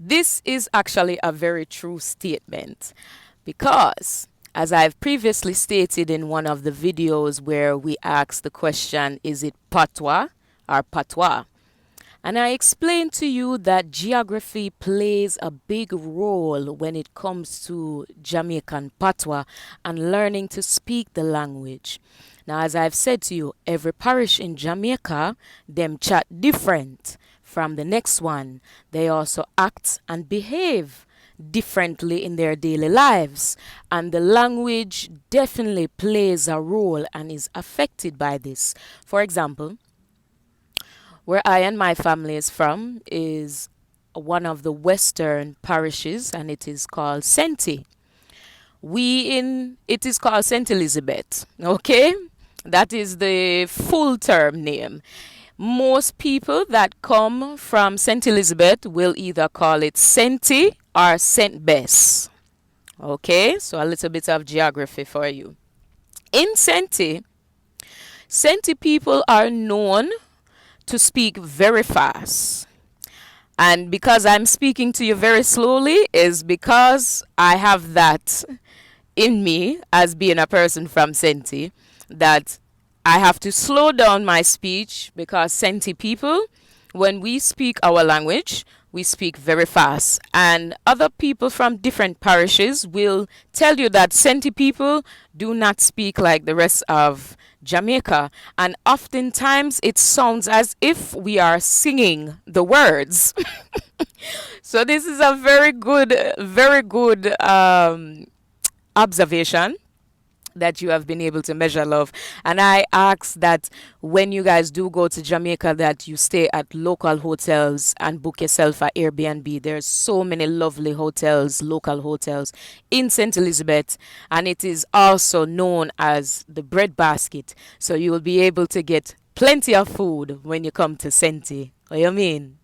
This is actually a very true statement because, as I've previously stated in one of the videos where we asked the question, is it Patwa or Patwa? And I explained to you that geography plays a big role when it comes to Jamaican Patwa and learning to speak the language. Now, as I've said to you, every parish in Jamaica, them chat different from the next one. They also act and behave differently in their daily lives. And the language definitely plays a role and is affected by this. For example, where I and my family is from is one of the western parishes, and it is called Senti. It is called Saint Elizabeth. Okay, that is the full term name. Most people that come from Saint Elizabeth will either call it Senti or Saint Bess. Okay, so a little bit of geography for you. In Senti, Senti people are known to speak very fast. And because I'm speaking to you very slowly is because I have that in me as being a person from Senti, that I have to slow down my speech because Senti people, when we speak our language, we speak very fast. And other people from different parishes will tell you that Senti people do not speak like the rest of Jamaica. And oftentimes it sounds as if we are singing the words. So this is a very good observation that you have been able to measure, love. And I ask that when you guys do go to Jamaica, that you stay at local hotels and book yourself a Airbnb. There's so many lovely hotels, local hotels in St. Elizabeth, and it is also known as the bread basket. So you will be able to get plenty of food when you come to Senti. What you mean?